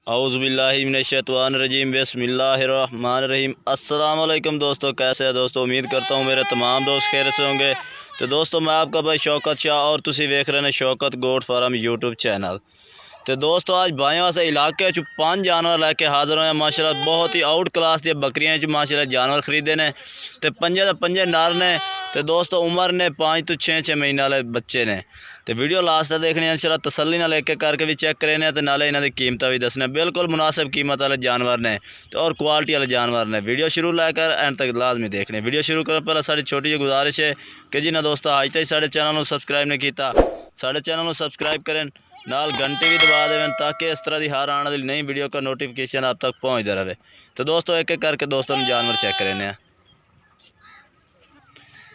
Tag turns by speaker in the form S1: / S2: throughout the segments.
S1: औज़ुबिल्लाहिमिनश्शैतानिर्रजीम बिस्मिल्लाहिर्रहमानिर्रहीम। अस्सलाम वालेकुम दोस्तों, कैसे हैं दोस्तों। उम्मीद करता हूँ मेरे तमाम दोस्त खैर से होंगे। तो दोस्तों मैं आपका भाई शौकत शाह और तुसी वेख रहे हैं Shaukat goat farm YouTube channel. तो दोस्तों आज भाइयों वास्ते इलाके 5 जानवर लैके हाज़र होए माशाल्लाह। बहुत ही आउट क्लास दी बकरियां माशाल्लाह जानवर खरीदे ने ते पंजे नर ने। तो दोस्तों उम्र ने 5 तो 6 महीने वाले बच्चे ने। तो वीडियो लास्ट तक देखने इंशाल्लाह तसल्ली नाल एक करके भी चेक करें तो नाले इन्हां दी कीमत भी दसने। बिल्कुल मुनासिब कीमत वाले जानवर ने तो और क्वालिटी वाले जानवर ने। वीडियो शुरू लैकर एंड तक लाजमी देखने। वीडियो शुरू करने पहले साड़ी छोटी जी गुजारिश है कि जिन्हें दोस्तों अज तक साढ़े चैनल को सबसक्राइब नहीं किया साढ़े चैनल को सबसक्राइब करें, नाल घंटे भी दबा दें ताकि इस तरह की हर आने वाली नई वीडियो का नोटिफिकेशन आप तक पहुँचता रहे। तो दोस्तों एक एक करके दोस्तों जानवर चेक करें।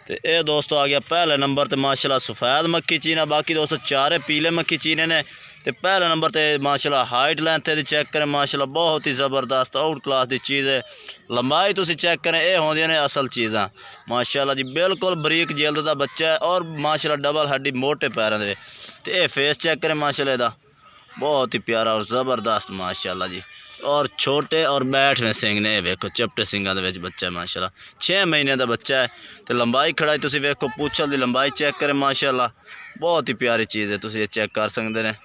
S1: तो ये दोस्तों आ गया पहले नंबर ते माशाल्लाह सफ़ेद मक्खी चीना। बाकी दोस्तों चारे पीले मक्खी चीने ने। तो पहले नंबर ते माशाल्लाह हाइट लेंथ दी चेक करें माशाल्लाह बहुत ही ज़बरदस्त आउट क्लास दी चीज़ है। लंबाई तुसी चेक करें ये होंदियां ने असल चीज़ां माशाल्लाह जी। बिल्कुल बरीक जिल्द दा बच्चा है और माशाल्लाह डबल हड्डी मोटे पैरों दे। तो ये फेस चेक करें माशाल्लाह इहदा बहुत ही प्यारा और ज़बरदस्त माशाल्लाह जी। और छोटे और बैठ में सिंह ने वेखो चपटे सिंगां दे विच बच्चा है माशाल्लाह। 6 महीने का बच्चा है। तो लंबाई खड़ाई तुसी वेखो पूछल दी लंबाई चेक करें माशाल्लाह बहुत ही प्यारी चीज़ है। तुसी ये चेक कर सकते हैं।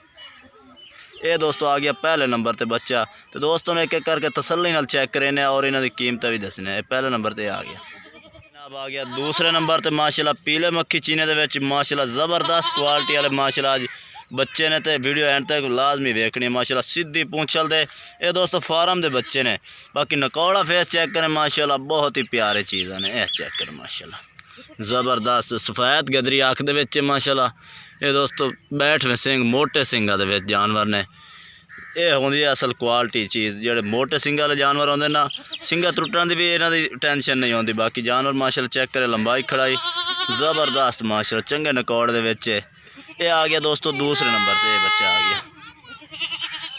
S1: ये दोस्तों आ गया पहले नंबर ते बच्चा। तो दोस्तों ने एक एक करके तसल्ली नाल चेक करें और इन्हां दी कीमत भी दसने। पहले नंबर ते आ गया। जनाब आ गया दूसरे नंबर ते माशाल्लाह पीले मक्खी चीने दे विच माशाल्लाह ज़बरदस्त क्वालिटी वाले माशाल्लाह आज बच्चे ने। तो वीडियो एंड तक लाजमी देखनी माशाल्लाह। सीधी पूंछल दे ये दोस्तों फार्म दे बच्चे ने। बाकी नकौड़ा फेस चेक करें माशाल्लाह बहुत ही प्यारे चीज़ ने। यह चेक करें माशाल्लाह ज़बरदस्त सफ़ेद गदरी आँख दे विच माशाल्लाह। ये दोस्तों बैठ में सिंह मोटे सिंगां दे विच जानवर ने। ये होंदी असल क्वालिटी चीज़। जेडे मोटे सिंगां वाले जानवर होंदे ना सिंगां टुटण दी भी इन्हां दी टेंशन नहीं होंदी। बाकी जानवर माशाल्लाह चेक करें लंबाई खड़ाई ज़बरदस्त माशाल्लाह चंगे नकौड़ दे विच। ये आ गया दोस्तों दूसरे नंबर पे बच्चा आ गया।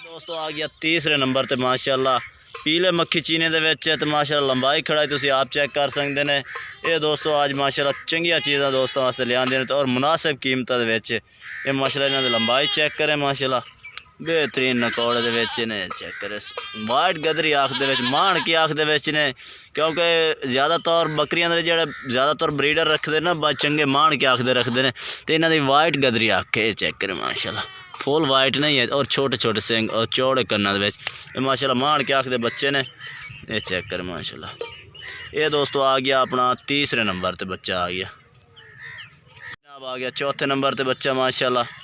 S1: दोस्तों आ गया तीसरे नंबर पे माशाल्लाह पीले मक्खी चीने दे विच। तो माशाल्लाह लंबाई खड़ाई तुसी आप चेक कर सकते हैं। ये दोस्तों आज माशाल्लाह चंगिया चीज़ां दोस्तों वास्ते ले आंदे ने और मुनासिब कीमत दे विच। ये माशाल्लाह इन्हां दी लंबाई चेक करें माशाल्लाह बेहतरीन नकौड़े दे विच ने। चेक करें वाइट गदरी आँख दे विच माण की आँख दे विच ने। क्योंकि ज़्यादातर बकरियां दे जेह्ड़े ज़्यादातर ब्रीडर रखते ना चंगे माण की आँख दे रखते हैं। तो इन्हां दी वाइट गदरी आँख है। चेक करें माशाल्लाह फुल वाइट नहीं है और छोटे छोटे सिंग और चौड़े कन्ना दे विच। ये माशाल्लाह माण की आँख दे बच्चे ने। ये चेक करें माशाल्लाह। ये दोस्तों आ गया अपना तीसरे नंबर ते बच्चा आ गया। जनाब आ गया चौथे नंबर ते बच्चा माशाल्लाह।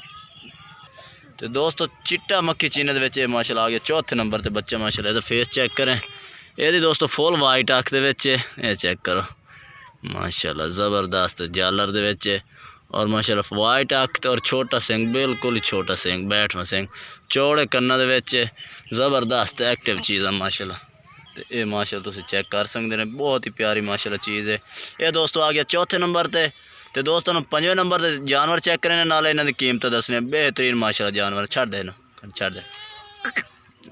S1: तो दोस्तों चिट्टा मक्खी चीने दे विच माशाल्लाह आ गया चौथे नंबर ते बच्चा माशाल्लाह। इहदा फेस चेक करें ये दोस्तों फुल वाइट आँख दे विच। ये चेक करो माशाल्लाह ज़बरदस्त जालर दे विच और माशाल्लाह वाइट आँख और छोटा सिंह बिल्कुल ही छोटा सिंह बैठ में सिंह चौड़े कन्ना दे विच ज़बरदस्त एक्टिव चीज़ है माशाल्लाह। तो ये माशाल्लाह तुसीं चेक कर सकते हैं बहुत ही प्यारी माशाल्लाह चीज़ है। ये दोस्तों आ गया चौथे नंबर ते। तो दोस्तों पंजवें नंबर ते जानवर चेक करें नाले इन्हां दी कीमत दसने। बेहतरीन माशाल्लाह जानवर छड़ दे छड़ दे।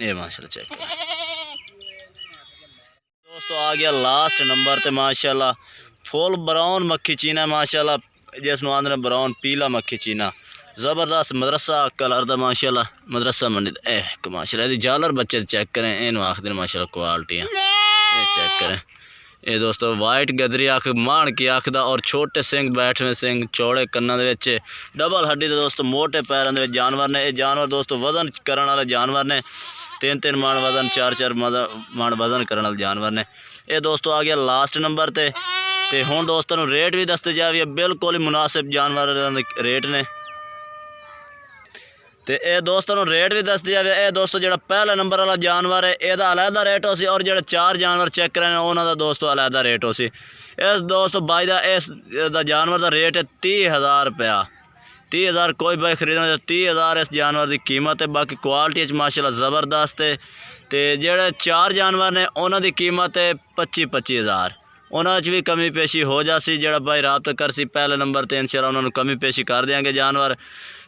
S1: ये माशाल्लाह चेक दोस्तों आ गया लास्ट नंबर ते माशाल्लाह फुल ब्राउन मक्खी चीना माशाल्लाह जिसनों आंदे ब्राउन पीला मक्खी चीना ज़बरदस्त मदरसा कलर दा माशाल्लाह मदरसा मंडी माशाल्लाह। इहदी जालर बच्चे चेक करें इन्हूं आखदे माशाल्लाह क्वालिटियां। ये चेक करें ये दोस्तों वाइट गदरी आँख माण की आँख दा और छोटे सिंह बैठ में सिंह चौड़े कन्ना दे विच डबल हड्डी दे दोस्तों मोटे पैरों दे जानवर ने। ये जानवर दोस्तों वजन करने वाले जानवर ने। 3-3 मण वजन 4-4 मण वजन करने वाले जानवर ने। ये दोस्तों आ गया लास्ट नंबर ते। ते हुण दोस्तों नूं रेट भी दसते जाइए बिल्कुल ही मुनासिब जानवर रेट ने। तो ये दोस्तों रेट भी दसते जाए। ये दोस्तों जो पहला नंबर वाला जानवर है यदा अलहदा रेट हो सी और जो 4 जानवर चेक करें उन्होंने दोस्तों अलहदा रेट हो सी। इस दोस्तों बाई का इस जानवर का रेट है 30,000 रुपया। 30,000 कोई भाई खरीदना तो 30,000 इस जानवर की कीमत है। बाकी क्वालिटी माशाल्लाह ज़बरदस्त है। तो जोड़े 4 जानवर ने उन्होंने कीमत है 25,000। उन्होंने भी कमी पेशी हो जासी। जो भाई रब्ता कर सी पहले नंबर पर इंशाल्लाह उन्होंने कमी पेशी कर देंगे जानवर।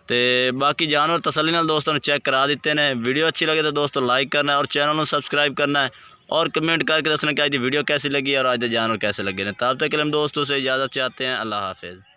S1: तो बाकी जानवर तसल्ली नाल दोस्तों ने चेक करा दिते हैं। वीडियो अच्छी लगे तो दोस्तों लाइक करना है और चैनल को सब्सक्राइब करना है और कमेंट करके दसना कि आज की वीडियो कैसी लगी और आज के जानवर कैसे लगे। तब तक के लिए हम दोस्तों से इजाज़त चाहते हैं। अल्लाह हाफिज़।